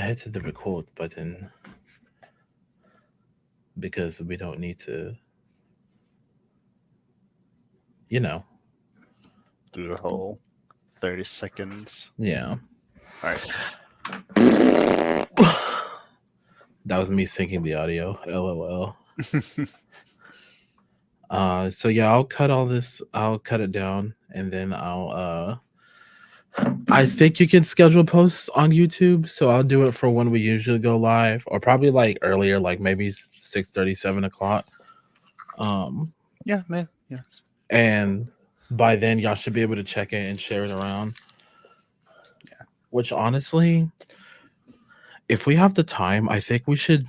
I hit the record button because we don't need to, you know. Do the whole 30 seconds. Yeah. All right. That was me syncing the audio. LOL. So yeah, I'll cut all this. I'll cut it down, and then I think you can schedule posts on YouTube, so I'll do it for when we usually go live, or probably like earlier, like maybe 6:30, 7 o'clock. Um, Yeah, man. Yeah. and by then y'all should be able to check it and share it around. Yeah. Which honestly, if we have the time, I think we should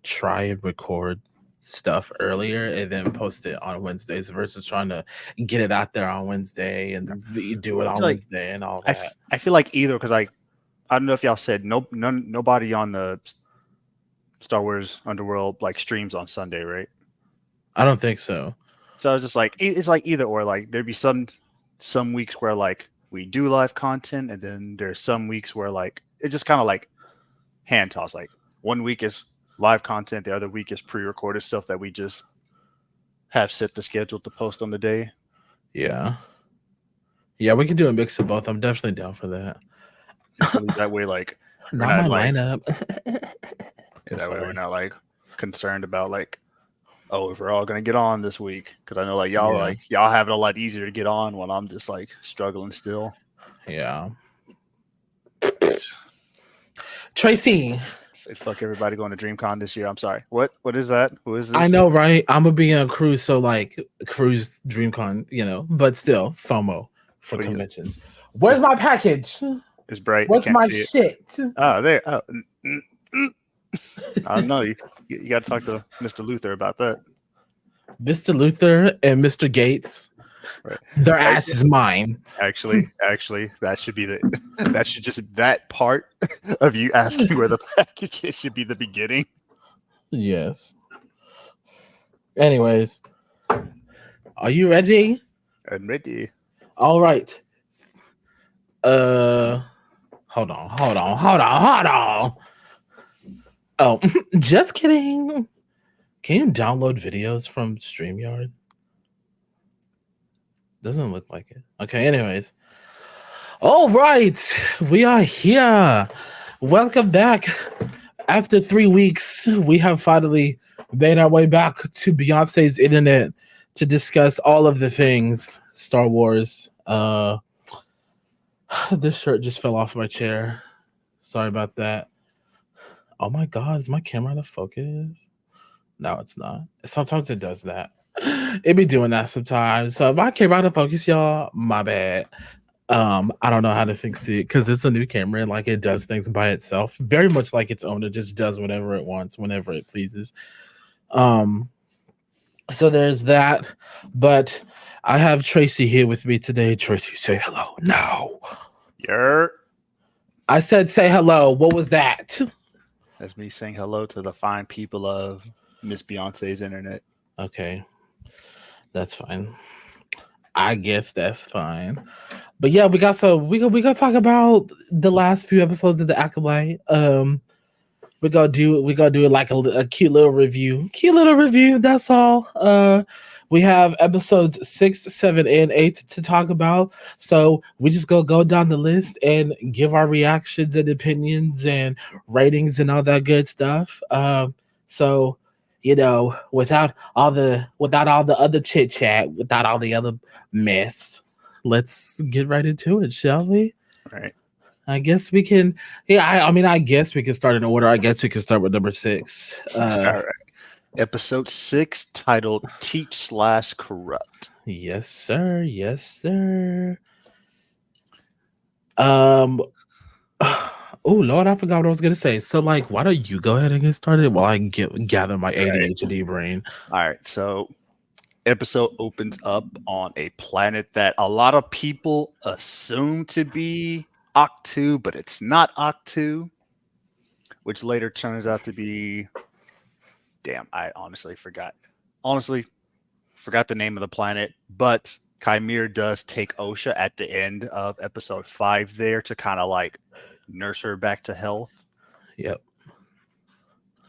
try and record stuff earlier and then post it on Wednesdays versus trying to get it out there on Wednesday and do it I on feel like Wednesday and all that. I feel like either because I don't know if y'all said nobody on the Star Wars Underworld like streams on Sunday, right? I don't think so. So I was just like it's like either or. Like there'd be some weeks where like we do live content, and then there's some weeks where like it just kind of like hand toss. Like one week is live content, the other week is pre-recorded stuff that we just have set the schedule to post on the day. Yeah. Yeah, we can do a mix of both. I'm definitely down for that. So that way, like we're Not not my like lineup. that way we're not like concerned about like if we're all gonna get on this week, because I know like y'all have it a lot easier to get on when I'm just like struggling still. Yeah. Tracy. Fuck everybody going to DreamCon this year. I'm sorry. What is that? Who is this? I know, right? I'm gonna be on a cruise, so like cruise DreamCon, but still FOMO for convention. Where's my package? It's bright. What's my shit? Oh, there. Oh, I don't know. You got to talk to Mr. Luther about that. Mr. Luther and Mr. Gates. Right. Their ass is mine. Actually, that should be that part of you asking where the package is should be the beginning. Yes. Anyways, are you ready? I'm ready. All right. Hold on. Oh, just kidding. Can you download videos from StreamYard? Doesn't look like it. Okay, anyways. All right. We are here. Welcome back. After 3 weeks, we have finally made our way back to Beyonce's internet to discuss all of the things Star Wars. This shirt just fell off my chair. Sorry about that. Oh my god, is my camera out of focus? No, it's not. Sometimes it does that. It be doing that sometimes. So if I camera out of focus, y'all, my bad. I don't know how to fix it because it's a new camera and like it does things by itself, very much like its owner, just does whatever it wants whenever it pleases. So there's that. But I have Tracy here with me today. Tracy, say hello. No. I said say hello. What was that? That's me saying hello to the fine people of Miss Beyonce's internet. Okay. That's fine. I guess that's fine. But yeah, we got to talk about the last few episodes of the Acolyte. We gonna do it like a cute little review. That's all. We have episodes 6, 7, and 8 to talk about. So we just go down the list and give our reactions and opinions and ratings and all that good stuff. So without all the other chit chat, without all the other mess, let's get right into it, shall we? Right. I guess we can. Yeah, I mean, I guess we can start in order. I guess we can start with number 6. All right. Episode 6, titled Teach/Corrupt. Yes, sir. Yes, sir. Oh Lord, I forgot what I was gonna say. So, like, why don't you go ahead and get started while I gather my ADHD brain? All right. So, episode opens up on a planet that a lot of people assume to be Octu, but it's not Octu, which later turns out to be. Damn, I honestly forgot. Forgot the name of the planet, but Chimere does take Osha at the end of episode 5 there to kind of like nurse her back to health. Yep.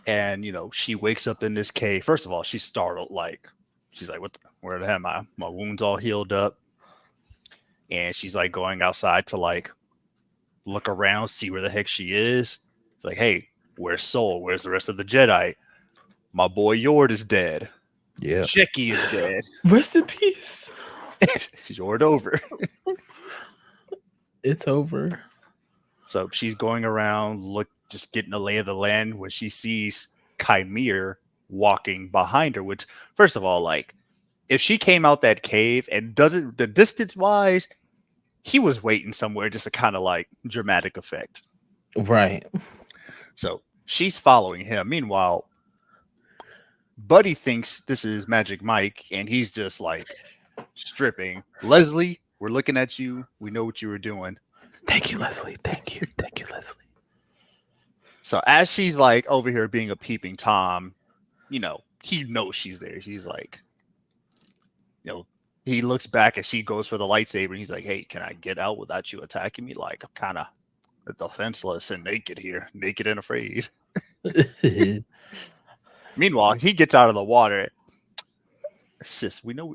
And she wakes up in this cave. First of all, she's startled. Like she's like, where the hell am I? My wound's all healed up. And she's like going outside to like look around, see where the heck she is. It's like, hey, where's Soul? Where's the rest of the Jedi? My boy Yord is dead. Yeah. Sheki is dead. Rest in peace. Yord over. It's over. So she's going around, just getting the lay of the land when she sees Chimere walking behind her. Which, first of all, like, if she came out that cave and doesn't, the distance wise, he was waiting somewhere just to kind of like dramatic effect. Right. So she's following him. Meanwhile, Buddy thinks this is Magic Mike, and he's just like stripping. Leslie, we're looking at you. We know what you were doing. Thank you, Leslie. Thank you. Thank you, Leslie. So as she's like over here being a peeping Tom, he knows she's there. She's like, he looks back as she goes for the lightsaber, and he's like, hey, can I get out without you attacking me? Like, I'm kind of defenseless and naked here, naked and afraid. Meanwhile, he gets out of the water. Sis, we know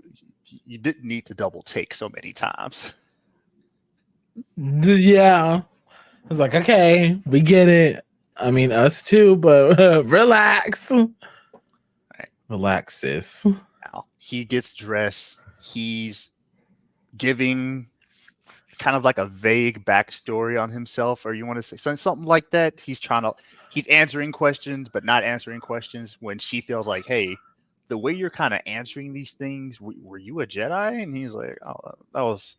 you didn't need to double take so many times. Yeah. I was like, okay, we get it. I mean, us too, but relax. Right. Relax, sis. Now, he gets dressed. He's giving kind of like a vague backstory on himself, or you want to say something like that. He's answering questions, but not answering questions when she feels like, hey, the way you're kind of answering these things, were you a Jedi? And he's like, oh, that was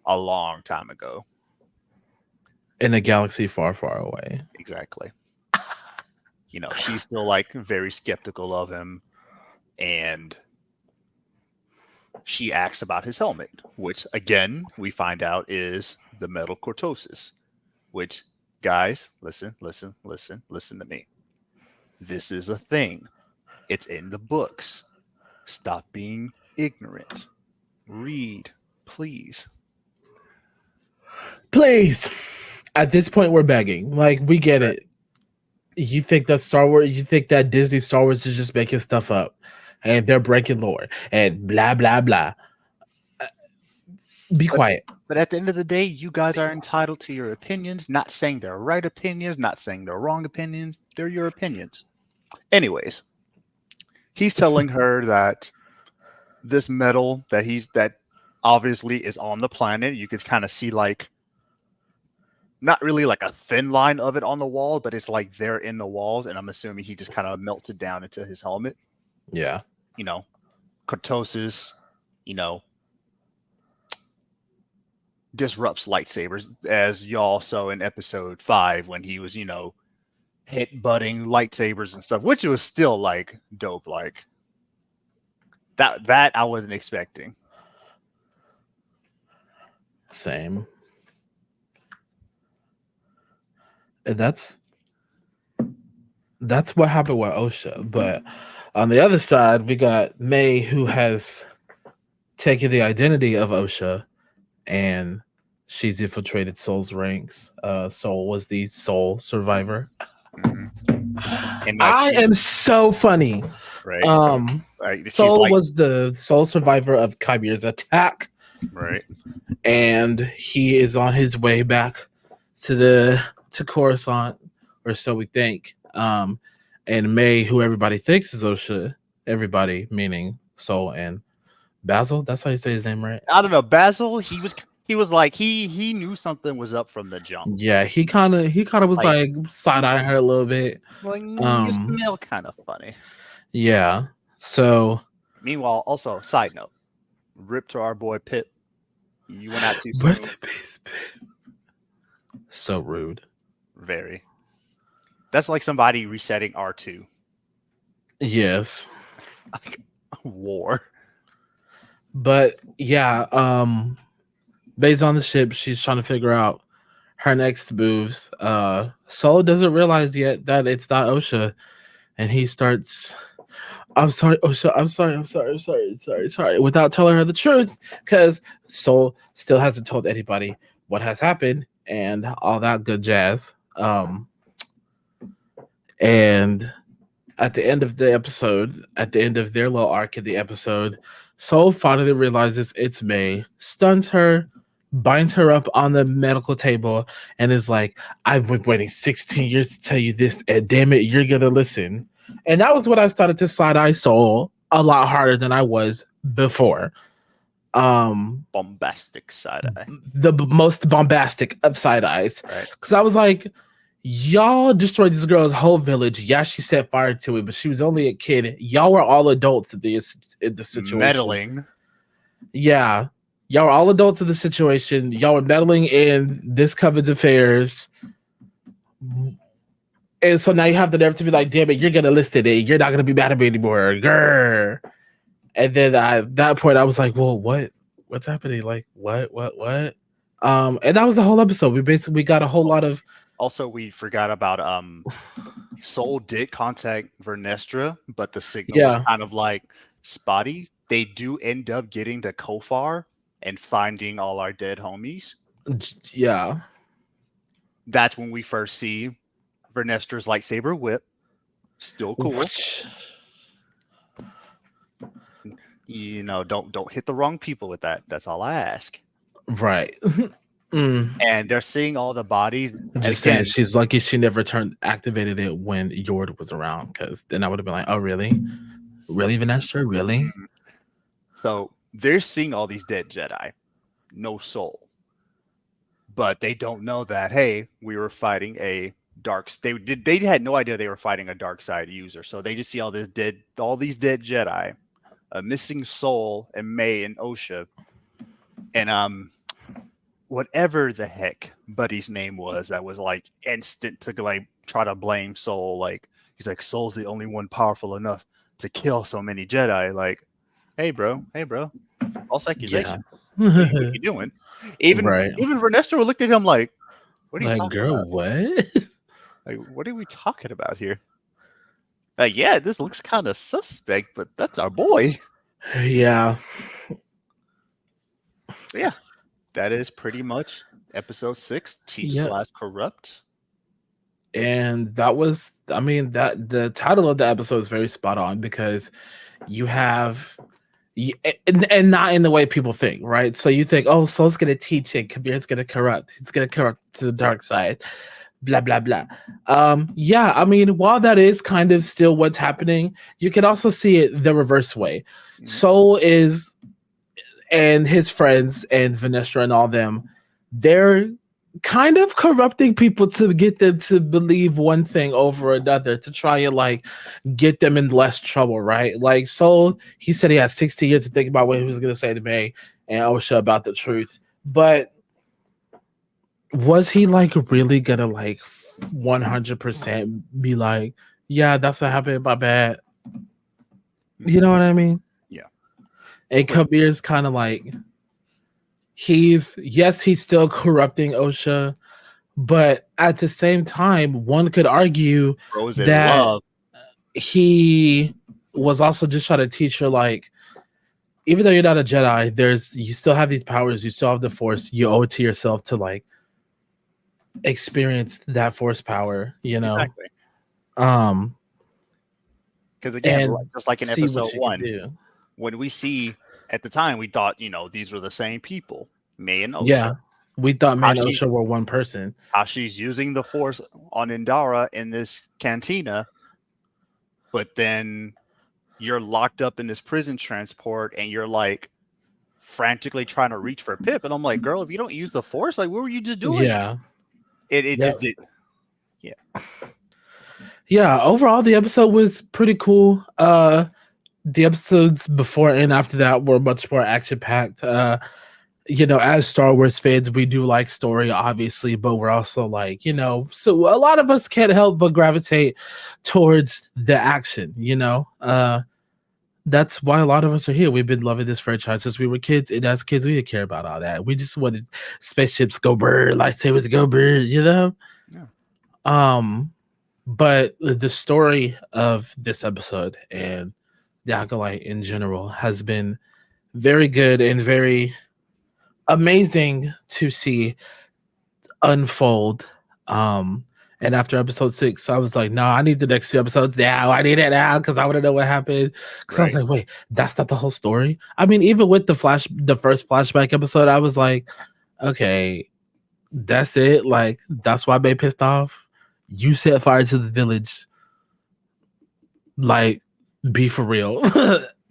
a long time ago. In a galaxy far, far away. Exactly. She's still like very skeptical of him. And she asks about his helmet, which again, we find out is the metal cortosis, which, guys, listen to me. This is a thing. It's in the books. Stop being ignorant. Read, please. Please. At this point, we're begging. Like, we get it. You think that Star Wars, you think that Disney Star Wars is just making stuff up, and they're breaking lore and blah blah blah. Be quiet. But at the end of the day, you guys are entitled to your opinions. Not saying they're right opinions, not saying they're wrong opinions. They're your opinions. Anyways, he's telling her that this metal that obviously is on the planet, you could kind of see like not really like a thin line of it on the wall, but it's like they're in the walls, and I'm assuming he just kind of melted down into his helmet. Yeah. Cortosis, disrupts lightsabers, as y'all saw in episode 5 when he was, hit butting lightsabers and stuff, which was still like dope. Like that I wasn't expecting. Same. And that's what happened with Osha. But on the other side, we got May, who has taken the identity of Osha, and she's infiltrated Soul's ranks. Soul was the Soul survivor. Mm-hmm. And I am so funny. Right. Soul was the Soul survivor of Chimere's attack. Right. And he is on his way back to Coruscant, or so we think. And May, who everybody thinks is Osha, everybody meaning Soul and Basil. That's how you say his name, right? I don't know. Basil, he was like he knew something was up from the jump. Yeah, he kind of was like side-eyeing her a little bit. Like, you smell kind of funny. Yeah. So meanwhile, also side note, rip to our boy Pip. You went out too soon. Rest in peace, Pip. So rude. Very. That's like somebody resetting R2. Yes. Like war. But yeah, based on the ship, she's trying to figure out her next moves. Solo doesn't realize yet that it's not Osha, and he starts, I'm sorry, Osha, I'm sorry, without telling her the truth, because Soul still hasn't told anybody what has happened and all that good jazz. And at the end of the episode, at the end of their little arc in the episode, Soul finally realizes it's May, stuns her, binds her up on the medical table, and is like, I've been waiting 16 years to tell you this, and damn it, you're gonna listen. And that was when I started to side eye Soul a lot harder than I was before. Bombastic side eye. The most bombastic of side eyes. Right. Because I was like, y'all destroyed this girl's whole village. Yeah, she set fire to it, but she was only a kid. Y'all were all adults in the situation. Meddling. Yeah. Y'all were all adults in the situation. Y'all were meddling in this coven's affairs. And so now you have the nerve to be like, damn it, you're gonna list it. You're not gonna be mad at me anymore. Grr. And then at that point I was like, well, what's happening? Like, what? And that was the whole episode. We basically got a whole lot of. Also, we forgot about Soul did contact Vernestra, but the signal was kind of like spotty. They do end up getting to Kofar and finding all our dead homies. Yeah. That's when we first see Vernestra's lightsaber whip. Still cool. You know, don't hit the wrong people with that. That's all I ask. Right. And they're seeing all the bodies. Just saying, she's lucky she never activated it when Yord was around, because then I would have been like, oh, really? Really, Vernestra? Really? So they're seeing all these dead Jedi. No Soul. But they don't know that, hey, we were fighting a dark. They had no idea they were fighting a dark side user. So they just see all these dead Jedi, a missing Soul, and May and Osha, and whatever the heck Buddy's name was, that was like instant to like try to blame Soul. Like he's like, Soul's the only one powerful enough to kill so many Jedi. Like, hey bro, false accusation. What are you doing? Even Vernestra looked at him like, what are you talking girl, about? What? Like, what are we talking about here? Like, yeah, this looks kind of suspect, but that's our boy. Yeah. But yeah, that is pretty much episode 6, Teach/Corrupt. And that was, I mean, that the title of the episode is very spot on, because you have, and not in the way people think, right? So you think, oh, Soul's gonna teach it, Kabir's gonna corrupt, he's gonna corrupt to the dark side, blah blah blah. Yeah, I mean, while that is kind of still what's happening, you can also see it the reverse way. Soul is, and his friends and Vernestra and all them, they're kind of corrupting people to get them to believe one thing over another, to try and like get them in less trouble, right? Like Soul, he said he had 60 years to think about what he was going to say to May and Osha about the truth, but was he like really gonna like 100% be like, yeah, that's what happened, my bad? You know what I mean? Yeah. And Kabir's kind of like, he's still corrupting Osha, but at the same time, one could argue that he was also just trying to teach her, like, even though you're not a Jedi, you still have these powers, you still have the Force, you owe it to yourself to like experience that Force power, you know? Exactly. Because again, just like in episode 1, when we see, at the time, we thought, you know, these were the same people, May and Osha. Yeah, we thought May and Osha were one person. How she's using the Force on Indara in this cantina, but then you're locked up in this prison transport and you're like frantically trying to reach for Pip. And I'm like, girl, if you don't use the Force, like, what were you just doing? Yeah. Just did. Yeah. Yeah, overall the episode was pretty cool. The episodes before and after that were much more action packed. You know, as Star Wars fans, we do like story, obviously, but we're also like, you know, so a lot of us can't help but gravitate towards the action, you know. That's why a lot of us are here. We've been loving this franchise since we were kids, and as kids, we didn't care about all that. We just wanted spaceships go bird, lightsabers go bird, you know. Yeah. But the story of this episode and the Acolyte in general has been very good and very amazing to see unfold. And after episode 6, I was like, no, I need the next 2 episodes now. I need it now because I want to know what happened. Because I was Right. like, wait, that's not the whole story. I mean, even with the first flashback episode, I was like, okay, that's it. Like, that's why they pissed off. You set fire to the village. Like, be for real.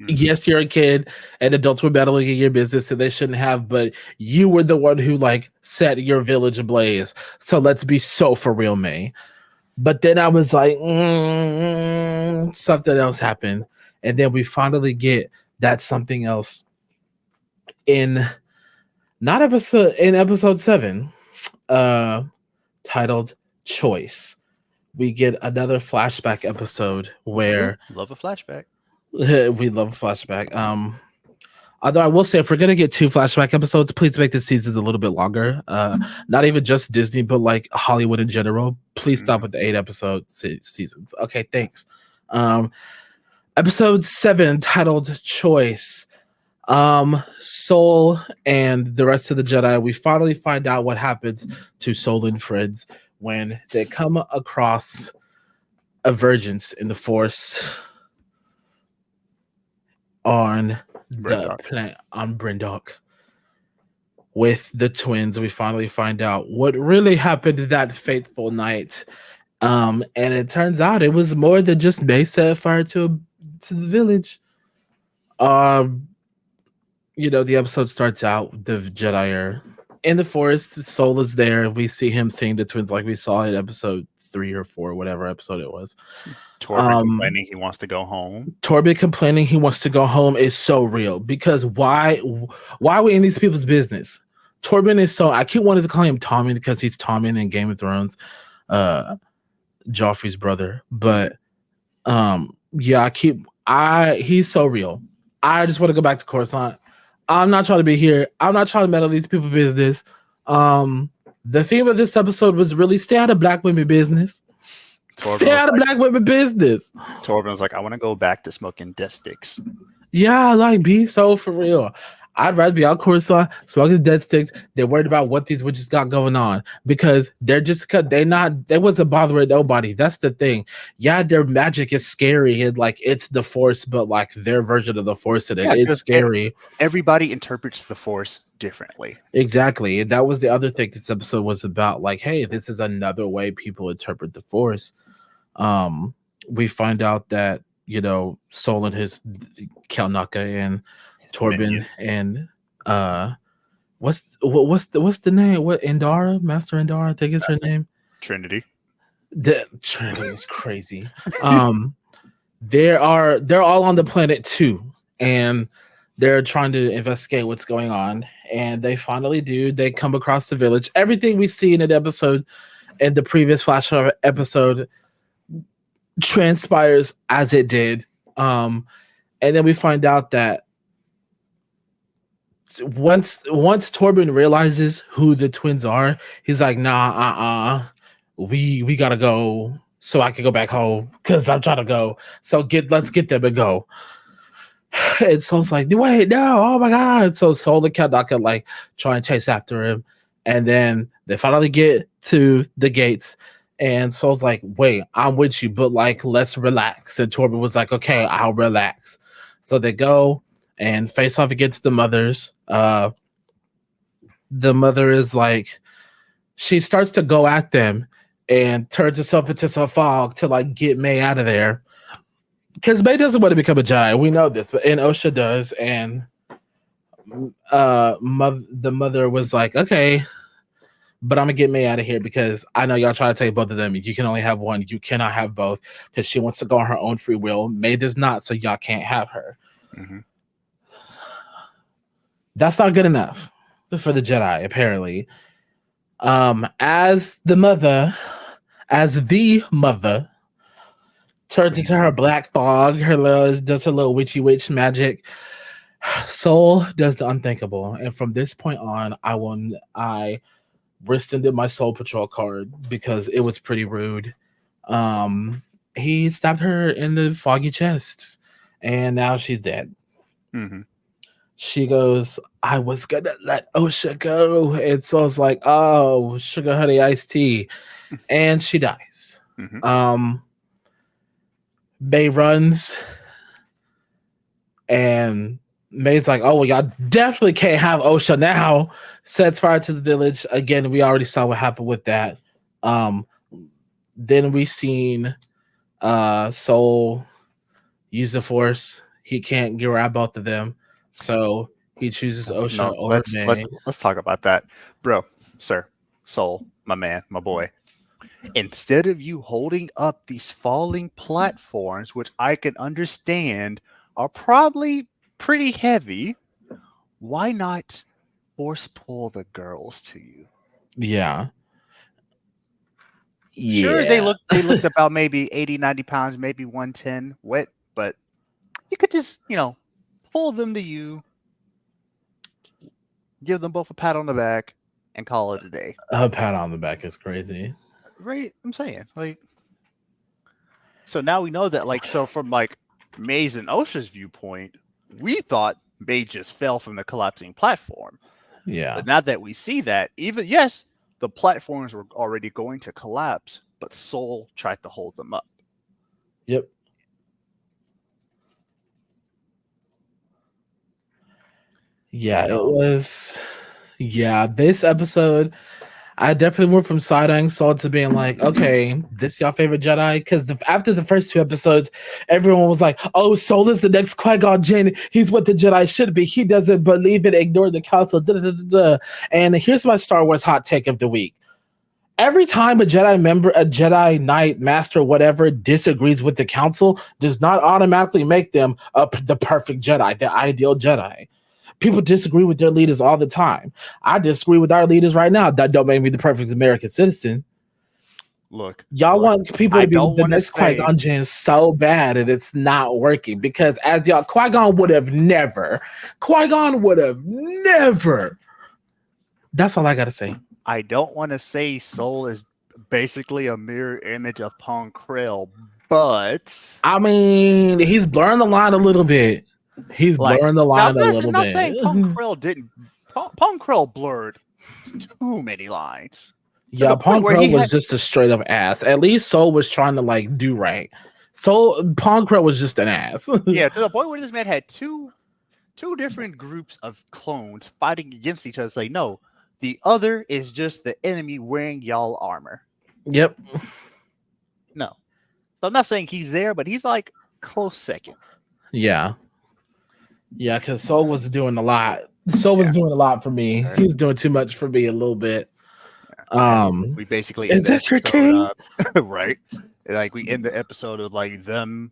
Mhm. Yes, you're a kid and adults were battling in your business, so they shouldn't have, but you were the one who like set your village ablaze. So let's be so for real, May. But then I was like, something else happened. And then we finally get that something else in not episode in episode 7, uh titled Choice. We get another flashback episode Ooh, where love a flashback. we love flashback. Although I will say, if we're gonna get 2 flashback episodes, please make the seasons a little bit longer. Not even just Disney, but like Hollywood in general. Please stop Mhm. with the 8 episode seasons. Okay, thanks. Um, episode 7, titled Choice. Soul and the rest of the Jedi. We finally find out what happens to Soul and friends when they come across a virgins in the Force on the Brendock. planet on Brindok. With the twins, we finally find out what really happened that fateful night. And it turns out it was more than just May set fire to the village. Um, the episode starts out the Jedi are in the forest. Soul is there. We see him seeing the twins like we saw in episode 3 or 4, whatever episode it was. Torben Um, complaining he wants to go home. Torben complaining he wants to go home is so real because why are we in these people's business? Torben is so I keep wanting to call him Tommen because he's Tommen in Game of Thrones, uh Joffrey's brother. Mhm. But yeah, I he's so real. I just want to go back to Coruscant. I'm not trying to be here. I'm not trying to meddle these people's business. Um the theme of this episode was really stay out of black women business. Torben Stay was out of like, black women business. I want to go back to smoking death sticks. Yeah, like be so for real. I'd rather be out Coruscant smoking dead sticks. They're worried about what these witches got going on because they're just cut. They wasn't bothering nobody. That's the thing. Yeah, their magic is scary and like it's the force, but like their version of the force and it Yeah, is because scary. everybody interprets the Force differently. Exactly. And that was the other thing this episode was about. Like, hey, this is another way people interpret the force. Um, we find out that Sol and his Kalnaka and Torben Minions, and uh what's the name? What Indara? Master Indara, I think is her name. Trinity. The Trinity is crazy. Um they're all on the planet too, and they're trying to investigate what's going on. And they finally do. They come across the village. Everything we see in an episode in the previous flash episode transpires as it did. And then we find out that once Torben realizes who the twins are, he's like, nah, we gotta go so I can go back home because I'm trying to go. So let's get them and go. And Soul's like, wait, no, oh my god. So Soul and Kadaka like try and chase after him. And then they finally get to the gates. And Soul's like, wait, I'm with you, but like, let's relax. And Torben was like, okay, I'll relax. So they go and face off against the mothers. The mother is like, she starts to go at them and turns herself into some fog to like get May out of there. Because May doesn't want to become a giant. We know this, but and Osha does. And the mother was like, okay, but I'm gonna get May out of here because I know y'all try to take both of them. You can only have one. You cannot have both because she wants to go on her own free will. May does not, so y'all can't have her. Mm-hmm. That's not good enough for the Jedi, apparently. As the mother turns into her black fog, does her little witchy witch magic. Soul does the unthinkable, and from this point on, I rescinded my Soul Patrol card because it was pretty rude. He stabbed her in the foggy chest, and now she's dead. Mm-hmm. she goes, I was gonna let Osha go. And so it's like, oh, sugar honey iced tea. And she dies. Hmm. Um, May runs and May's like, oh, well, y'all definitely can't have Osha now. Sets fire to the village. Again, we already saw what happened with that. Um, then we seen Soul use the force. He can't grab both of them. So he chooses Osha No, over May. let's talk about that, bro, sir, Soul, my man, my boy. Instead of you holding up these falling platforms, which I can understand are probably pretty heavy, why not force pull the girls to you? Yeah. Sure, Yeah. they looked about maybe 80, 90 pounds, maybe 110 wet, but you could just, pull them to you, give them both a pat on the back, and call it a day. Her pat on the back is crazy. Right? I'm saying. Like, so now we know that, like, so from like Maze and Osha's viewpoint, we thought May just fell from the collapsing platform. Yeah. But now that we see that, even yes, the platforms were already going to collapse, but Soul tried to hold them up. Yep. Yeah, And it was. Yeah, this episode, I definitely went from side eyeing Saul to being like, okay, this y'all favorite Jedi? Because after the first two episodes, everyone was like, oh, Soul is the next Qui-Gon Jinn. He's what the Jedi should be. He doesn't believe it, ignore the council. Da, da, da, da. And here's my Star Wars hot take of the week. Every time a Jedi member, a Jedi Knight, Master, whatever, disagrees with the Council, does not automatically make them the perfect Jedi, the ideal Jedi. People disagree with their leaders all the time. I disagree with our leaders right now. That don't make me the perfect American citizen. Y'all look, want people I to be don't the want to next Qui say Gon Jinn so bad, and it's not working because as y'all, Qui Gon would have never. Qui Gon would have never. That's all I gotta say. I don't want to say Soul is basically a mirror image of Pong Krill, but I mean, he's blurring the line a little bit. He's like blurring the now line a I'm little not bit. saying Pong Krill didn't. Pong Krill blurred too many lines to Yeah, the point Pong where he Krell was had. just a straight up ass. At least Soul was trying to like do right. So Pong Krell was just an ass. Yeah, to the point where this man had two different groups of clones fighting against each other. It's like, no, the other is just the enemy wearing y'all armor. Yep. No. So I'm not saying he's there, but he's like close second. Yeah. Yeah, because Soul was doing a lot. Soul was Yeah. doing a lot for me. Right. He was doing too much for me a little bit. And we basically Is end the this your episode king? right. Like we end the episode of like them,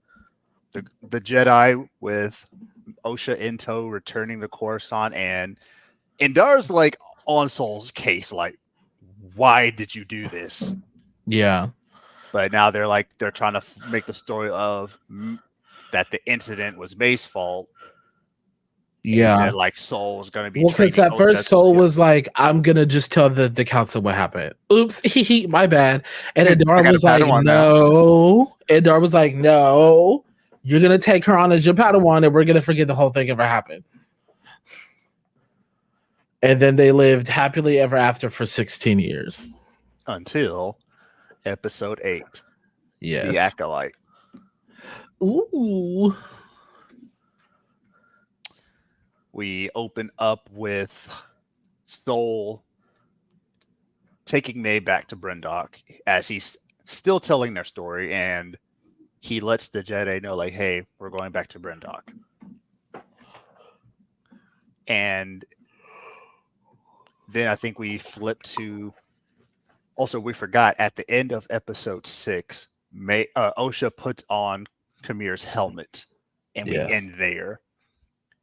the Jedi with Osha in tow, returning to Coruscant, and Indar's like on Soul's case, like, why did you do this? Yeah. But now they're trying to make the story of that the incident was May's fault, and Yeah. that like Soul is going to be Well, because training at Osha first to Soul be. was like, I'm gonna just tell the council what happened. Oops, my bad. And I Adar got a was like, Padawan now. no. Adar was like, no. You're gonna take her on as your Padawan, and we're gonna forget the whole thing ever happened. And then they lived happily ever after for 16 years. Until episode 8, The Yes. Acolyte. Ooh. We open up with Soul taking May back to Brendok as he's still telling their story, and he lets the Jedi know, like, hey, we're going back to Brendok. And then I think we flip to. Also, we forgot at the end of episode 6, Osha puts on Kamir's helmet, and we Yes. end there.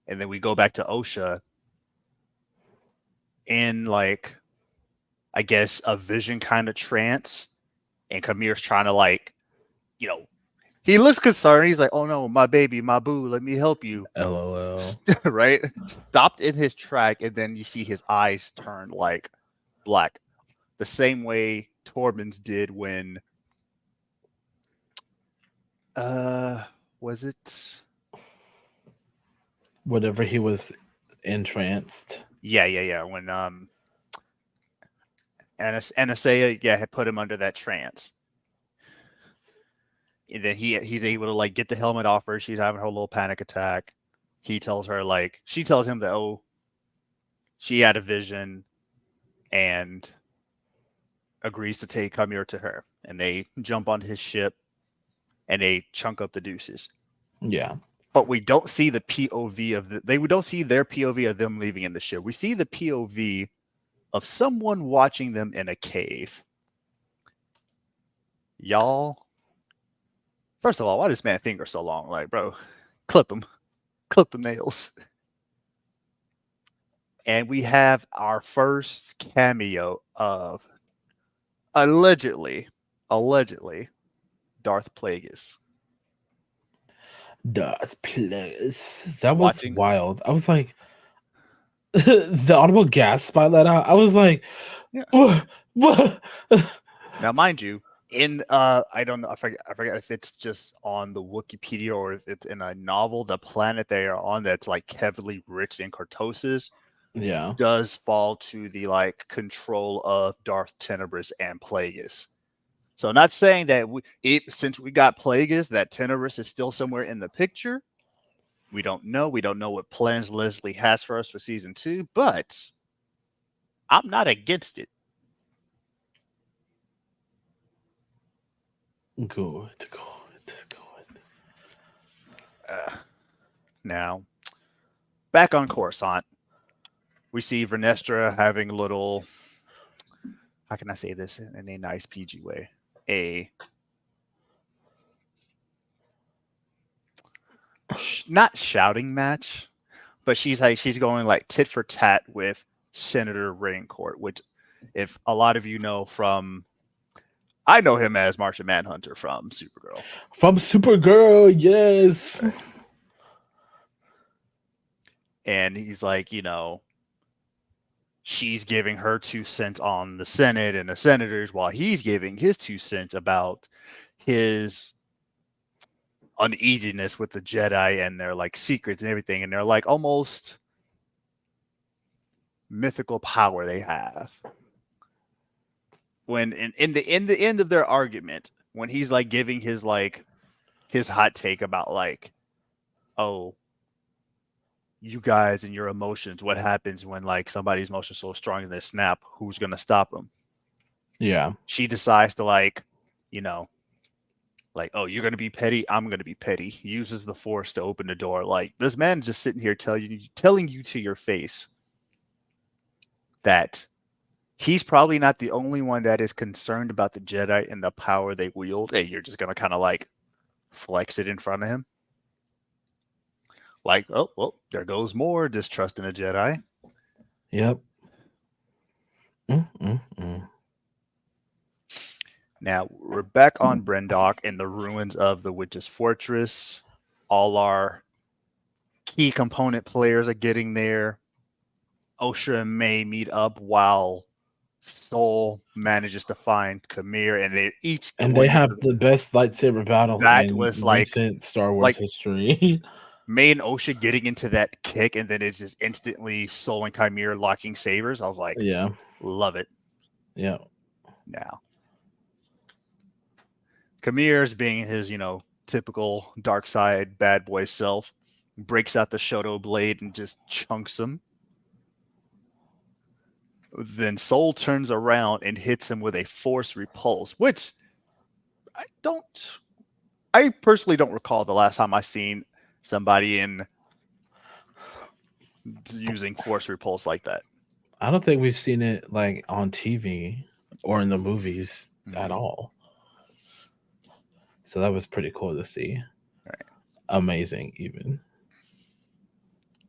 And then we go back to Osha in like, I guess, a vision kind of trance, and Kamir's trying to like, you know, he looks concerned. He's like, "Oh no, my baby, my boo, let me help you." LOL. Right? Stopped in his track, and then you see his eyes turn like black, the same way Torben's did when was it Whatever he was entranced. Yeah. When Anasea, had put him under that trance. And then he's able to like get the helmet off her. She's having her little panic attack. He tells her like she tells him that she had a vision and agrees to take Kamir to her. And they jump on his ship and they chunk up the deuces. Yeah. But we don't see the POV of we don't see their POV of them leaving in the ship. We see the POV of someone watching them in a cave. Y'all, first of all, why this man finger so long? Like, bro, clip the nails. And we have our first cameo of allegedly Darth Plagueis. Darth Plagueis. That was Watching, wild. I was like, the audible gasp I let out. I was like, yeah. what? Now, mind you, in I don't know, I forget if it's just on the Wikipedia or if it's in a novel. The planet they are on that's like heavily rich in cortosis Yeah. does fall to the like control of Darth Tenebris and Plagueis. So, not saying that since we got Plagueis, that Tenebris is still somewhere in the picture. We don't know. We don't know what plans Leslie has for us for season 2, but I'm not against it. Good. Now, back on Coruscant, we see Vernestra having a little. How can I say this in a nice PG way? Not shouting match, but she's going like tit for tat with Senator Raincourt, which, if a lot of you know from, I know him as Martian Manhunter from Supergirl. From Supergirl, yes. And he's like, she's giving her 2 cents on the Senate and the senators while he's giving his 2 cents about his uneasiness with the Jedi and their like secrets and everything. And they're like almost mythical power they have. When in the end of their argument, when he's like giving his hot take about like, oh, you guys and your emotions, what happens when like somebody's emotions so strong and they snap, who's gonna stop them? Yeah. She decides to like, oh, you're gonna be petty, I'm gonna be petty. Uses the Force to open the door. Like, this man just sitting here telling you to your face that he's probably not the only one that is concerned about the Jedi and the power they wield, and you're just gonna kind of like flex it in front of him. Like, oh, well, there goes more distrust in a Jedi. Yep. Mm-mm-mm. Now, we're back on Brendock in the ruins of the Witch's Fortress. All our key component players are getting there. Osha and May meet up while Soul manages to find Kamir, and they're each And they going have into the best lightsaber battle that in was like recent Star Wars history. May and Osha getting into that kick, and then it's just instantly Soul and Chimera locking sabers. I was like, Yeah. love it. Yeah. Now, Kamir's being his, typical dark side bad boy self, breaks out the Shoto blade and just chunks him. Then Soul turns around and hits him with a force repulse, which I personally don't recall the last time I seen somebody using force repulse like that. I don't think we've seen it like on TV or in the movies at all. So that was pretty cool to see. Right. Amazing, even.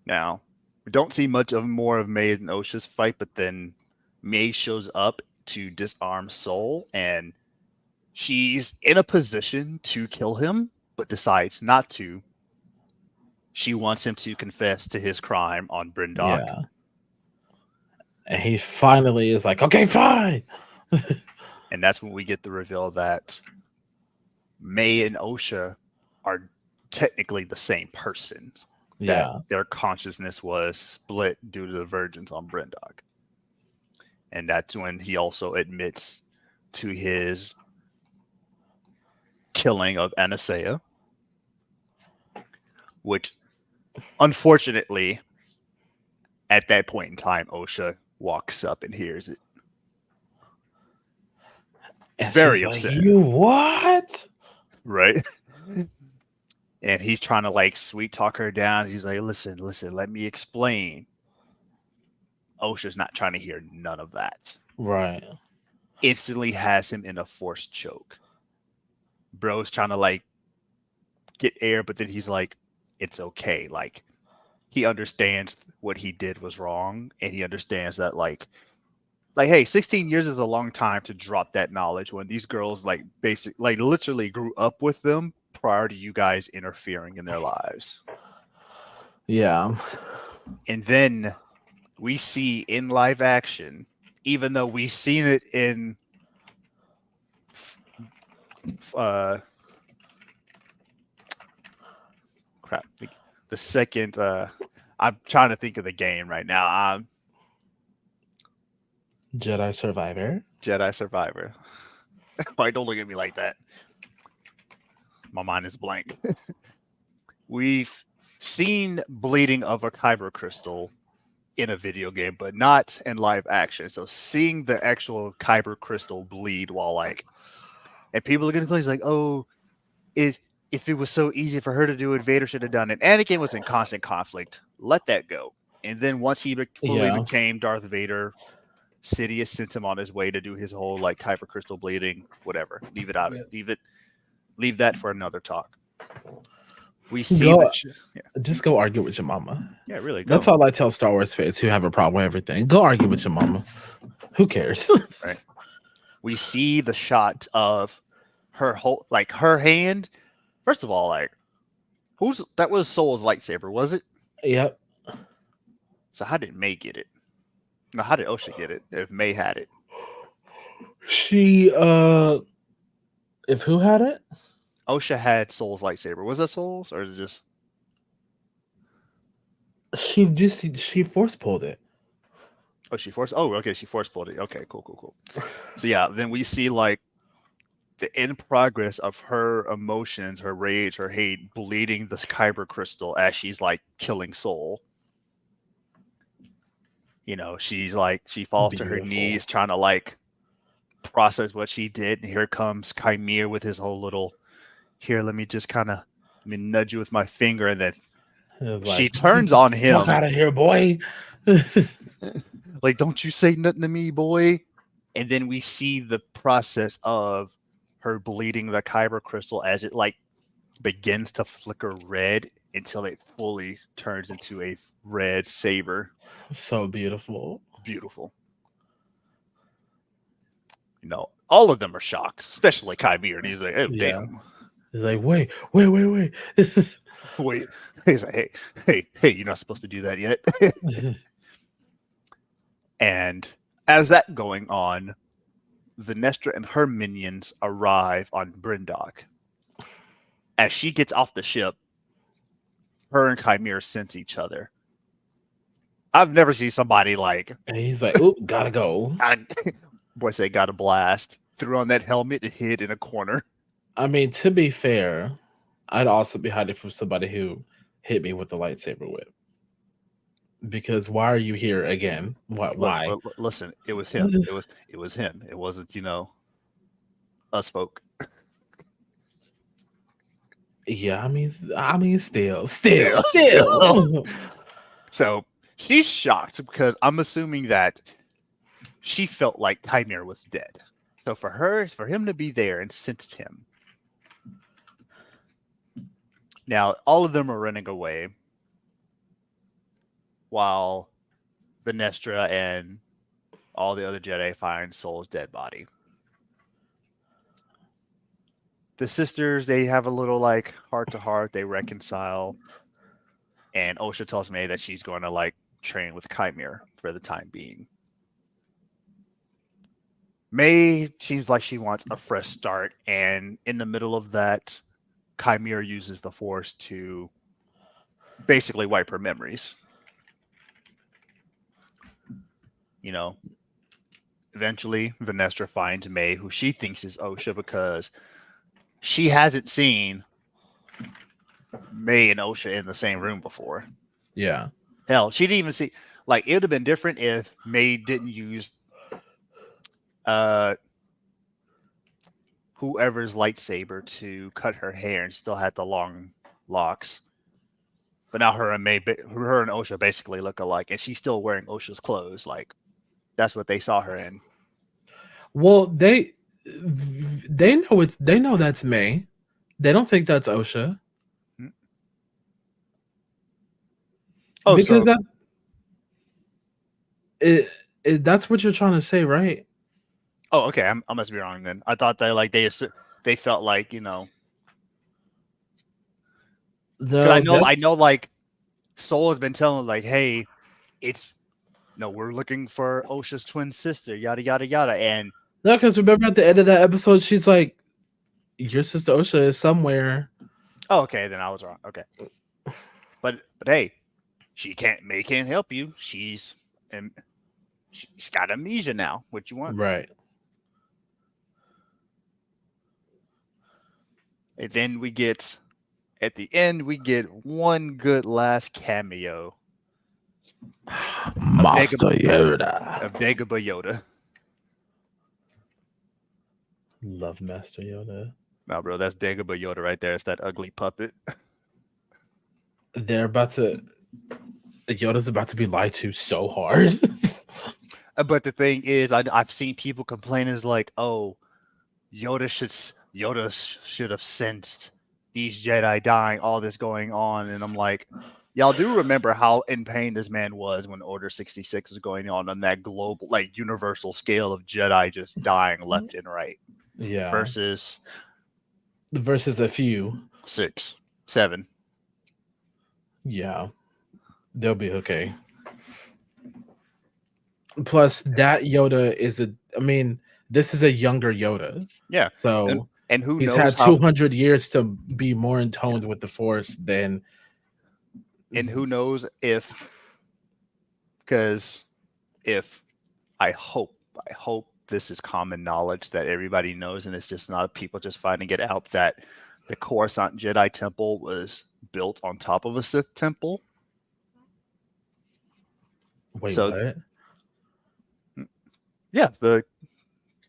Now, we don't see much of more of May and Osha's fight, but then May shows up to disarm Soul, and she's in a position to kill him, but decides not to. She wants him to confess to his crime on Brendock. Yeah. And he finally is like, okay, fine. And that's when we get the reveal that May and Osha are technically the same person. that Yeah. their consciousness was split due to the virgins on Brindog. And that's when he also admits to his killing of Anastasia, which unfortunately, at that point in time, Osha walks up and hears it. And she's Very like, upset, "You what?" right? And he's trying to like sweet talk her down. He's like, listen, listen, let me explain. Osha's not trying to hear none of that. Right. Instantly has him in a forced choke. Bro's trying to like get air, but then he's like, it's okay. Like, he understands what he did was wrong, and he understands that hey, 16 years is a long time to drop that knowledge when these girls like literally grew up with them prior to you guys interfering in their lives. Yeah. And then we see in live action, even though we've seen it in uh crap, the second I'm trying to think of the game right now. Jedi Survivor. Jedi Survivor. Why don't look at me like that? My mind is blank. We've seen bleeding of a kyber crystal in a video game, but not in live action. So seeing the actual kyber crystal bleed while and people are gonna play like, oh, it if it was so easy for her to do it, Vader should have done it. Anakin was in constant conflict. Let that go. And then once he fully Yeah. became Darth Vader, Sidious sent him on his way to do his whole like kyber crystal bleeding, whatever. Leave it out. Yeah. Leave that for another talk. We see Go, yeah, just go argue with your mama. yeah, really That's go. all I tell Star Wars fans who have a problem with everything. Go argue with your mama. Who cares? Right. We see the shot of her whole her hand. First of all, that was Soul's lightsaber, was it? Yep. So how did May get it? No, how did Osha get it if May had it? She if who had it? Osha had Soul's lightsaber. Was that Soul's or is it just She force pulled it. Oh, she forced. Oh, okay, she force pulled it. Okay, cool, cool, cool. So yeah, then we see the in progress of her emotions, her rage, her hate, bleeding the kyber crystal as she's killing Soul. She's she falls to her Beautiful. knees trying to process what she did, and here comes Chimere with his whole little here, let me just kind of nudge you with my finger, and then she turns on him. Fuck out of here, boy. Don't you say nothing to me, boy. And then we see the process of her bleeding the kyber crystal as it begins to flicker red until it fully turns into a red saber. So beautiful. Beautiful. All of them are shocked, especially Chimere. And he's like, oh, Yeah. damn. He's like, wait. Wait. He's like, hey, you're not supposed to do that yet. And as that going on, Venestra and her minions arrive on Brindog. As she gets off the ship, her and Chimere sense each other. I've never seen somebody and he's like, oop, gotta go. Boy say got a blast. Threw on that helmet and hid in a corner. I mean, to be fair, I'd also be hiding from somebody who hit me with the lightsaber whip. Because why are you here again? Why? Listen, it was him. It was him. It wasn't, us folk. Yeah, I mean, still. So she's shocked because I'm assuming that she felt like Chimere was dead. So for him to be there and sensed him. Now, all of them are running away while Venestra and all the other Jedi find Soul's dead body. The sisters, they have a little heart to heart. They reconcile. And Osha tells May that she's going to train with Chimere for the time being. May seems like she wants a fresh start. And in the middle of that, Chimere uses the Force to basically wipe her memories. You know, eventually Vanessa finds May, who she thinks is Osha because she hasn't seen May and Osha in the same room before. Yeah. Hell, she didn't even see. Like, it would have been different if May didn't use uh whoever's lightsaber to cut her hair and still had the long locks. But now her and Osha basically look alike, and she's still wearing Osha's clothes. Like, that's what they saw her in. Well, they know that's May. They don't think that's Osha. Oh, Because so that's what you're trying to say, right? okay, I must be wrong then. I thought they felt like, because No, I that's know like Soul has been telling them, like, hey, it's no, we're looking for Osha's twin sister, yada yada yada, and no, because remember at the end of that episode, she's like, "Your sister Osha is somewhere." oh, okay, then I was wrong. Okay, but hey, May can't help you. She's got amnesia now. What you want? Right. And then at the end we get one good last cameo Master Yoda. of Dagobah Yoda. Love Master Yoda. No, bro, that's Dagobah Yoda right there. It's that ugly puppet. They're about to. Yoda's about to be lied to so hard. But the thing is, I've seen people complain is like, oh, Yoda should have sensed these Jedi dying, all this going on, and I'm like, y'all do remember how in pain this man was when Order 66 was going on that global, like universal scale of Jedi just dying left and right. Yeah. Versus a few. 6, 7. Yeah. They'll be okay. Plus, that Yoda this is a younger Yoda. Yeah. So and who he's knows had 200 years to be more in tone with the Force than. And who knows because if I hope this is common knowledge that everybody knows, and it's just not people just finding it out, that the Coruscant Jedi Temple was built on top of a Sith temple. Wait, what? Yeah, the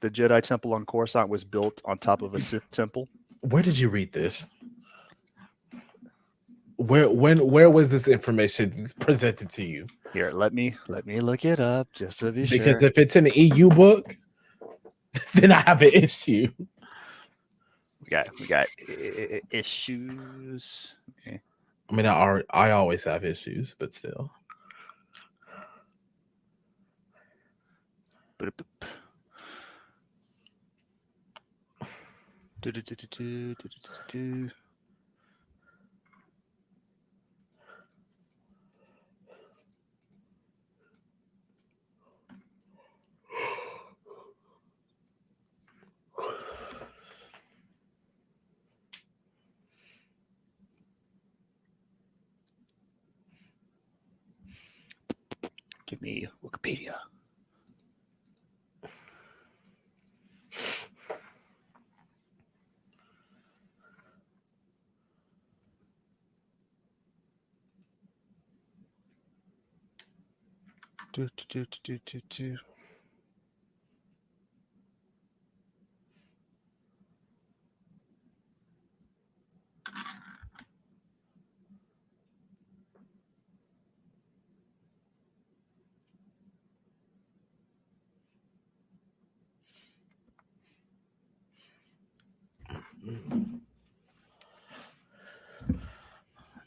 Jedi Temple on Coruscant was built on top of a Sith temple. Where did you read this? Where was this information presented to you? Here, let me look it up just to be sure. Because if it's an EU book, then I have an issue. We got issues. Okay. I mean, I always have issues, but still. Give me Wikipedia. Do.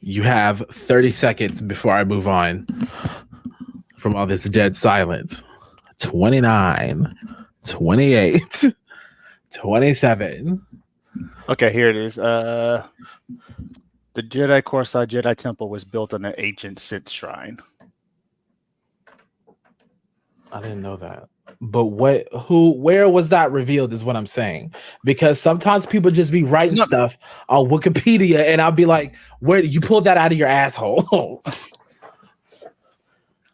You have 30 seconds before I move on from all this dead silence. 29, 28, 27. Okay, here it is. The Jedi Coruscant Jedi Temple was built on an ancient Sith shrine. I didn't know that. But where was that revealed is what I'm saying. Because sometimes people just be writing No, stuff on Wikipedia and I'll be like, where you pulled that out of your asshole?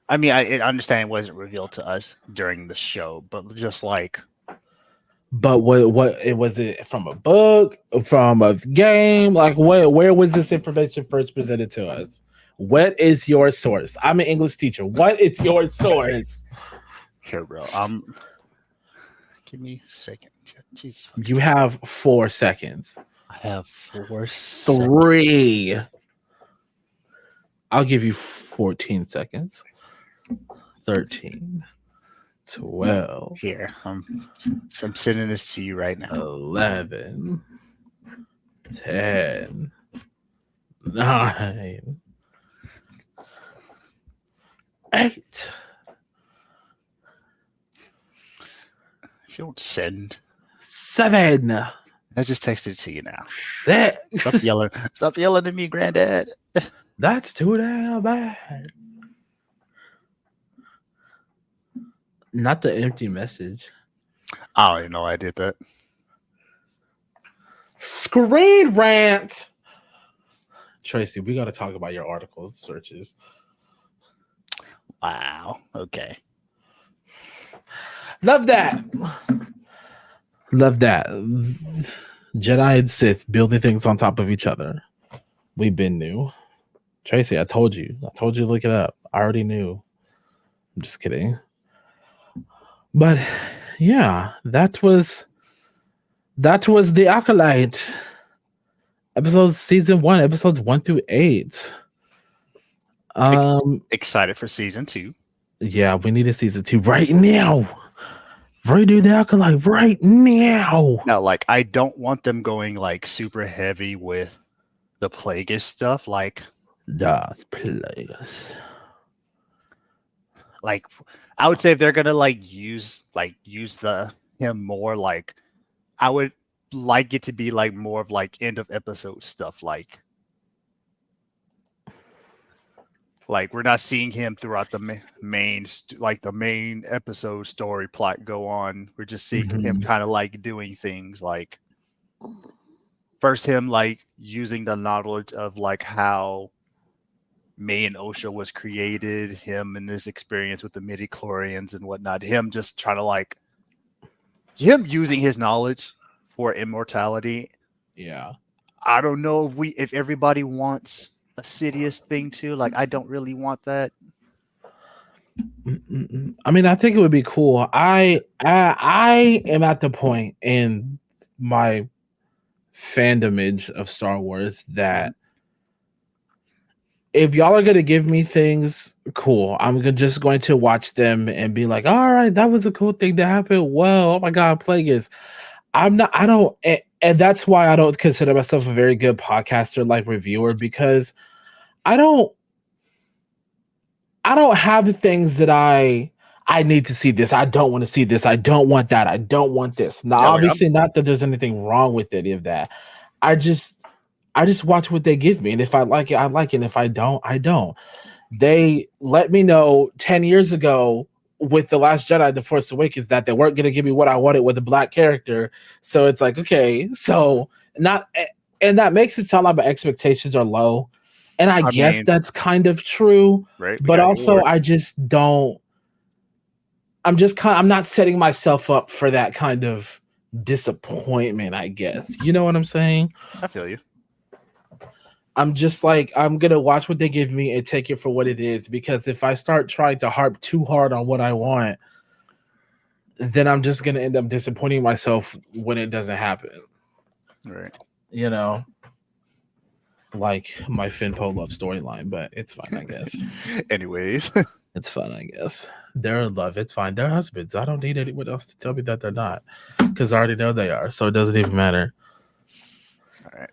I mean, I understand it wasn't revealed to us during the show, but just like, But what it was it from a book, from a game? Like where was this information first presented to us? What is your source? I'm an English teacher. What is your source? here, bro. Give me a second. Jesus, You have 4 seconds. I have 4 seconds. 3. I'll give you 14 seconds. 13. 12. Here, I'm sending this to you right now. 11. 10. 9. 8. If you don't send, 7. I just texted it to you now. 6. Stop yelling! Stop yelling at me, Granddad. That's too damn bad. Not the empty message. I don't even know I did that. Screen rant. Tracy, we got to talk about your article searches. Wow. Okay. Love that. Love that. Jedi and Sith building things on top of each other. We've been new. Tracy, I told you. To look it up. I already knew. I'm just kidding. But yeah, that was the Acolyte. Season 1, episodes 1 through 8. Excited for season 2. Yeah, we need a season 2 right now. Redo the Acolyte right now. Now, like, I don't want them going like super heavy with the Plagueis stuff. Like, Darth Plagueis. Like, I would say if they're gonna use him more, like, I would like it to be like more of like end of episode stuff. Like we're not seeing him throughout the main episode story plot go on. We're just seeing him kind of like doing things like first him like using the knowledge of like how May and Osha was created, him and his experience with the midi-chlorians and whatnot, him just trying to like him using his knowledge for immortality. Yeah. I don't know if everybody wants a Sidious thing too. Like, I don't really want that. I mean, I think it would be cool. I am at the point in my fandomage of Star Wars that if y'all are gonna give me things, cool. I'm just going to watch them and be like, all right, that was a cool thing to happen. Whoa, oh my god, Plagueis. And that's why I don't consider myself a very good podcaster, like reviewer, because I don't have things that I need to see this. I don't want to see this. I don't want that. I don't want this. Now, obviously, not that there's anything wrong with any of that. I just watch what they give me, and if I like it, I like it. And if I don't, I don't. They let me know 10 years ago with The Last Jedi, The Force Awakens, that they weren't going to give me what I wanted with a black character. So it's like, okay, so not, and that makes it sound like my expectations are low. And I guess that's kind of true, right? But also I just don't, I'm not setting myself up for that kind of disappointment, I guess. You know what I'm saying? I feel you. I'm just like, I'm going to watch what they give me and take it for what it is. Because if I start trying to harp too hard on what I want, then I'm just going to end up disappointing myself when it doesn't happen. Right. You know? Like my Finpo love storyline, but it's fine, I guess. Anyways. It's fun, I guess. They're in love. It's fine. They're husbands. I don't need anyone else to tell me that they're not. Because I already know they are. So it doesn't even matter. All right.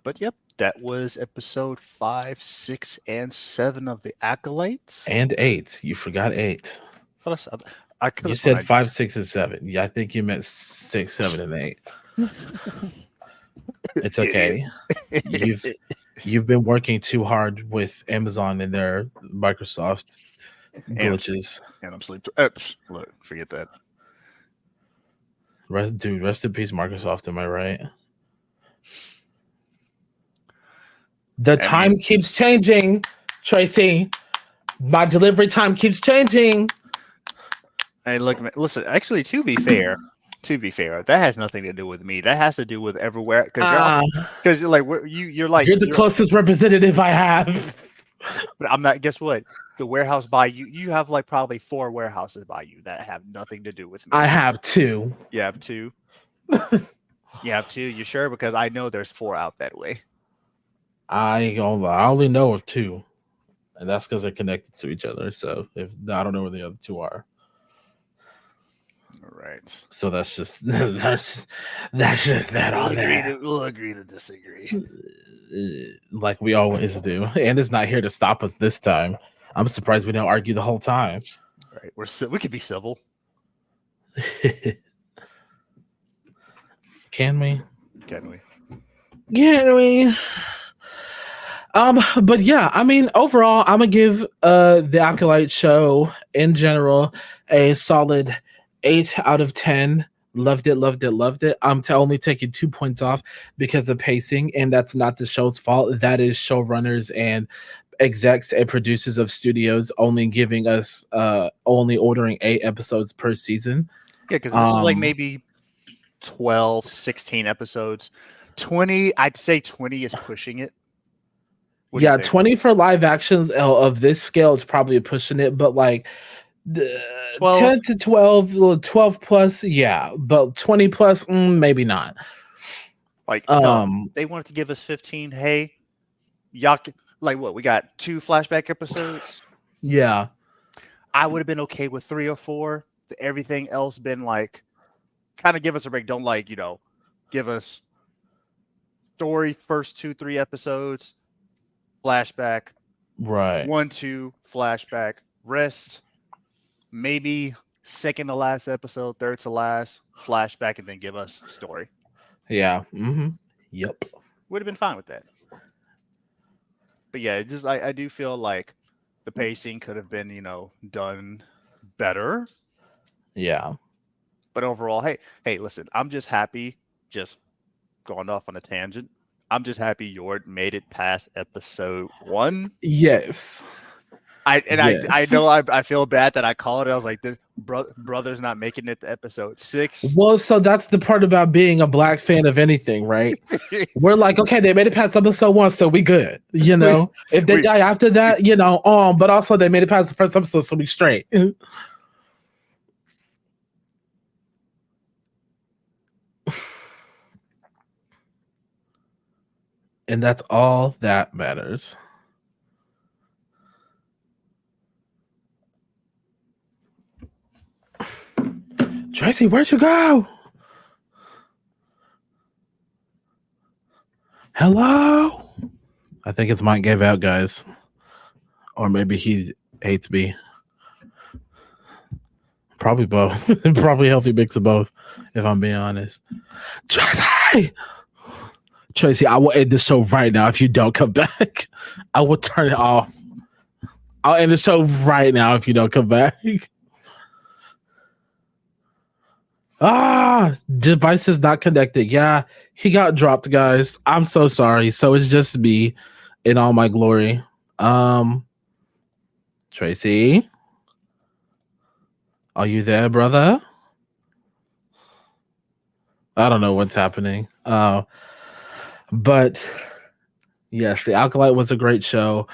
But yep. That was episode 5, 6, and 7 of the Acolyte. And 8. You forgot 8. You said 5, 6, and 7. Yeah, I think you meant 6, 7, and 8. It's okay. You've been working too hard with Amazon and their Microsoft And I'm sleep. glitches. And I'm sleep. Look, forget that. Dude, rest in peace, Microsoft. Am I right? The I mean, time keeps changing, Tracy. My delivery time keeps changing. hey, look, listen. Actually, to be fair, that has nothing to do with me. That has to do with everywhere Uh, because you're like you're like you're the closest representative I have. But I'm not. Guess what? The warehouse by you, you have like probably 4 warehouses by you that have nothing to do with I me. have two. You have two. You have two. You sure? Because I know there's 4 out that way. I only know of two, and that's because they're connected to each other. So if I don't know where the other two are, All right. so that's just that's just that on that. We'll agree to disagree. Like we always do, and it's not here to stop us this time. I'm surprised we didn't argue the whole time. All right. We could be civil. Can we? Can we? Can we? But yeah, I mean, overall, I'm gonna give the Acolyte show in general a solid 8 out of 10. Loved it, loved it, loved it. I'm only taking 2 points off because of pacing, and that's not the show's fault. That is showrunners and execs and producers of studios only giving us only ordering 8 episodes per season. Yeah, because this is like maybe 12, 16 episodes. 20, I'd say 20 is pushing it. What do you Yeah, think? 20 for live action of this scale is probably pushing it, but like the 12. 10 to 12, 12 plus, yeah, but 20 plus, maybe not. Like, no, they wanted to give us 15. Hey, y'all, like what? We got 2 flashback episodes. Yeah, I would have been okay with 3 or 4. Everything else been like, kind of give us a break. Don't like, give us story first 2, 3 episodes, flashback, right. 1, 2, flashback, rest, maybe second to last episode, third to last, flashback, and then give us story. Yeah. Yep. Would have been fine with that. But yeah, just I do feel like the pacing could have been, done better. Yeah. But overall, hey, listen, I'm just happy, just going off on a tangent. I'm just happy Yord made it past episode 1. Yes. I Yes. know I feel bad that I called it. I was like, this brother's not making it to episode 6. Well, so that's the part about being a black fan of anything, right? We're like, okay, they made it past episode 1, so we good. If they die after that, but also they made it past the first episode, so we straight. And that's all that matters. Tracy, where'd you go? Hello? I think his mic gave out, guys. Or maybe he hates me. Probably both. Probably a healthy mix of both, if I'm being honest. Tracy! Tracy, I will end the show right now if you don't come back. I will turn it off. I'll end the show right now if you don't come back. Device is not connected. Yeah, he got dropped, guys. I'm so sorry. So it's just me in all my glory. Tracy, are you there, brother? I don't know what's happening. But yes, The Acolyte was a great show.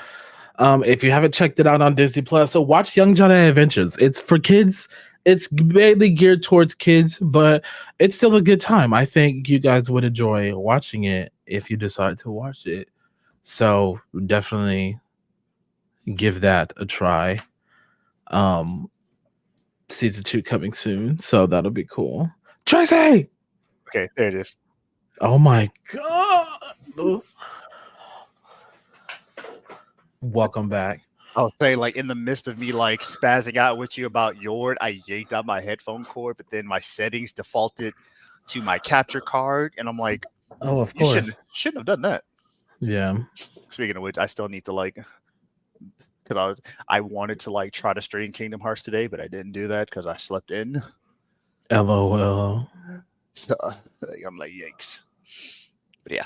If you haven't checked it out on Disney Plus, so watch Young Johnny Adventures. It's for kids. It's mainly geared towards kids, but it's still a good time. I think you guys would enjoy watching it if you decide to watch it. So definitely give that a try. Season 2 coming soon, so that'll be cool. Tracy! Okay, there it is. Oh my god. Welcome back. I'll say, like, in the midst of me like spazzing out with you about Yord, I yanked out my headphone cord, but then my settings defaulted to my capture card, and I'm like, Oh, of you course. shouldn't have done that. Yeah. Speaking of which, I still need to like because I wanted to like try to stream Kingdom Hearts today, but I didn't do that because I slept in. LOL. So I'm like, yikes. But yeah,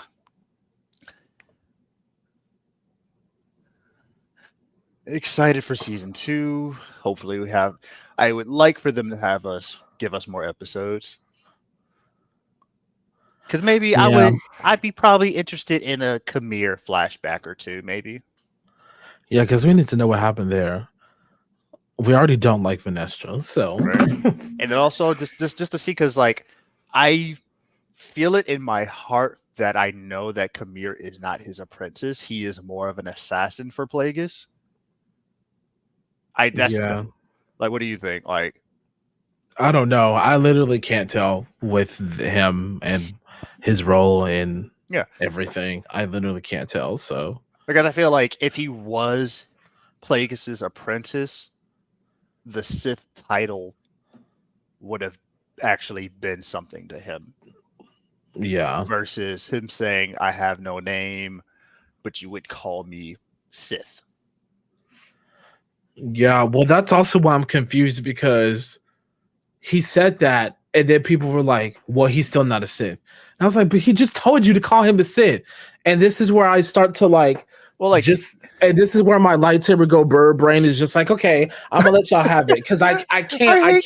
excited for season 2. Hopefully, we have. I would like for them to have us give us more episodes because maybe I Yeah. would. I'd be probably interested in a Kamir flashback or two, maybe. Yeah, because we need to know what happened there. We already don't like Vanessa, so Right. And then also just to see because like I feel it in my heart that I know that Kamir is not his apprentice. He is more of an assassin for Plagueis. I that's the, yeah. like what do you think? Like I don't know. I literally can't tell with him and his role in yeah, everything. I literally can't tell. So because I feel like if he was Plagueis's apprentice, the Sith title would have actually been something to him yeah. versus him saying I have no name, but you would call me Sith. Yeah. Well, that's also why I'm confused because he said that, and then people were like, "Well, he's still not a Sith." And I was like, "But he just told you to call him a Sith." And this is where I start to like Well, like and this is where my lightsaber go bird brain is just like, okay, I'm gonna let y'all have it because I hate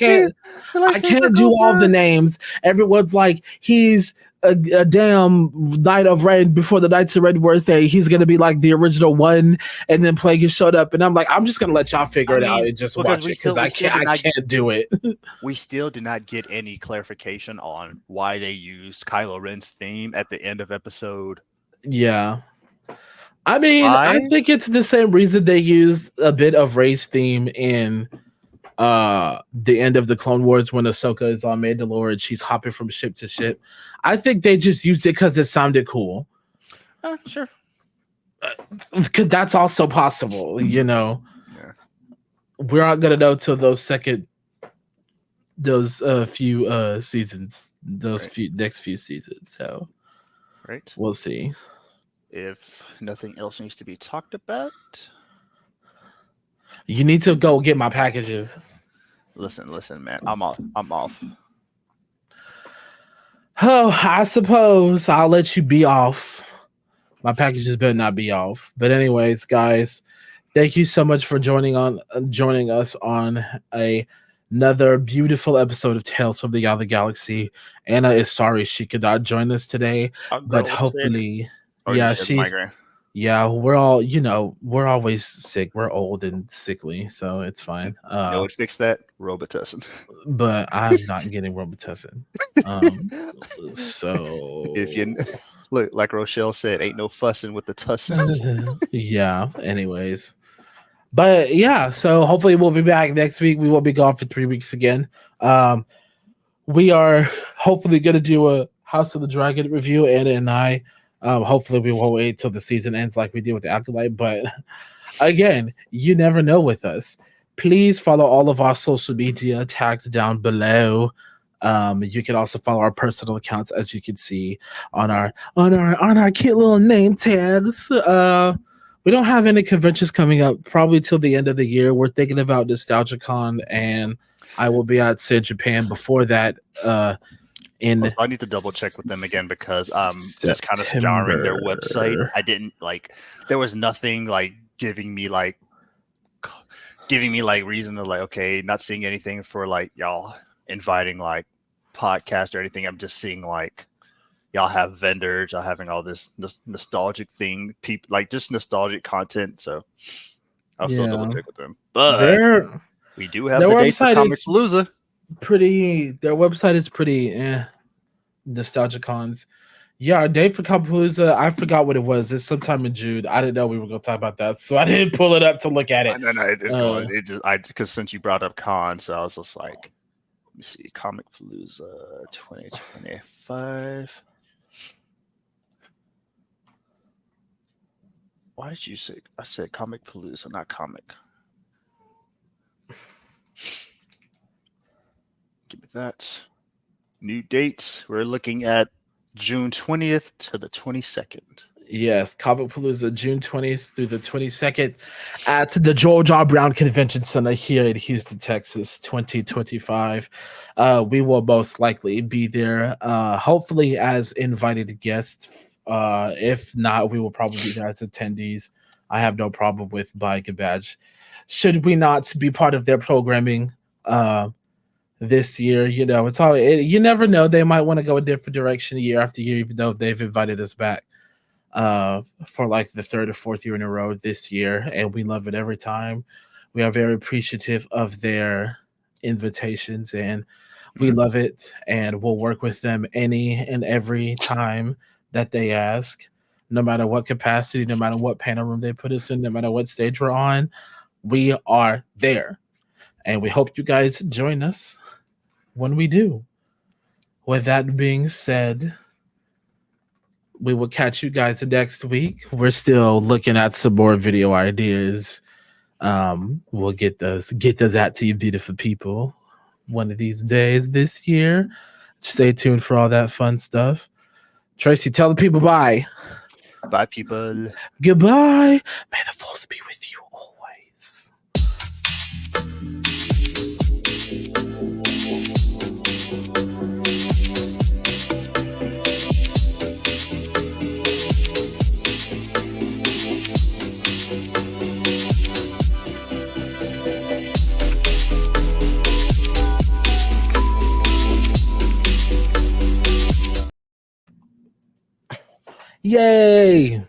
you. Your I lightsaber can't do go all the burn. names. Everyone's like, he's a damn Knight of Red before the Knights of Red birthday. He's gonna be like the original one, and then Plagueis showed up, and I'm like, I'm just gonna let y'all figure I it out mean, and just because watch it because we still did I not can't do it. we still did not get any clarification on why they used Kylo Ren's theme at the end of episode Yeah. I mean, I 5. think it's the same reason they used a bit of Rey's theme in the end of the Clone Wars when Ahsoka is on Mandalore and she's hopping from ship to ship. I think they just used it because it sounded cool. Sure. Because that's also possible, you know. Yeah. We're not gonna know till those few seasons, those Right. few next few seasons. So Right. we'll see. If nothing else needs to be talked about, You need to go get my packages. listen, man. I'm off. I'm off. Oh, I suppose I'll let you be off. My packages better not be off. But anyways, guys, thank you so much for joining us on another beautiful episode of Tales from the Other Galaxy. Anna is sorry she could not join us today, Our but girl is sick. hopefully, Oh, you yeah, said migraine. we're all, we're always sick. We're old and sickly, so it's fine. You know what fixed that? Robitussin. But I'm not getting Robitussin. Um, If you so look, like Rochelle said, ain't no fussing with the tussin. yeah. Anyways, but yeah. So hopefully we'll be back next week. We will be gone for 3 weeks again. Um, we are hopefully going to do a House of the Dragon review, Anna and I. Hopefully we won't wait till the season ends like we did with the Acolyte. But again, you never know with us. Please follow all of our social media tagged down below. You can also follow our personal accounts, as you can see on our cute little name tags. We don't have any conventions coming up probably till the end of the year. We're thinking about NostalgiaCon, and I will be at Sid Japan before that. In Also, I need to double check with them again because just kind of scouring their website. September. I didn't like there was nothing like giving me like reason to like okay, not seeing anything for like y'all inviting like podcast or anything. I'm just seeing like y'all have vendors, y'all having all this nostalgic thing, people like just nostalgic content. So I'll still double Yeah, check with them. But their we do have their the dates for website Comic is Palooza. pretty. Their website is pretty. Nostalgia cons. Yeah, our date for Kampalooza, I forgot what it was. It's sometime in June. I didn't know we were going to talk about that, so I didn't pull it up to look at it. No, it's Uh, going. It just I because since you brought up cons, so I was just like, let me see, Comic Palooza 2025. Why did you say? I said Comic Palooza, not comic. Give me that. New dates. We're looking at June 20th to the 22nd. Yes, Comic Palooza, June 20th through the 22nd at the Joel John Brown Convention Center here in Houston, Texas, 2025. We will most likely be there, hopefully as invited guests. If not, we will probably be there as attendees. I have no problem with buying a badge. Should we not be part of their programming this year? You never know. They might want to go a different direction year after year, even though they've invited us back for like the third or fourth year in a row this year, and we love it every time. We are very appreciative of their invitations, and we Mhm. love it, and we'll work with them any and every time that they ask, no matter what capacity, no matter what panel room they put us in, no matter what stage we're on. We are there, and we hope you guys join us when we do. With that being said, we will catch you guys next week. We're still looking at some more video ideas. We'll get those out to you beautiful people one of these days this year. Stay tuned for all that fun stuff. Tracy, tell the people bye. Bye, people. Goodbye. May the force be with you always. Yay!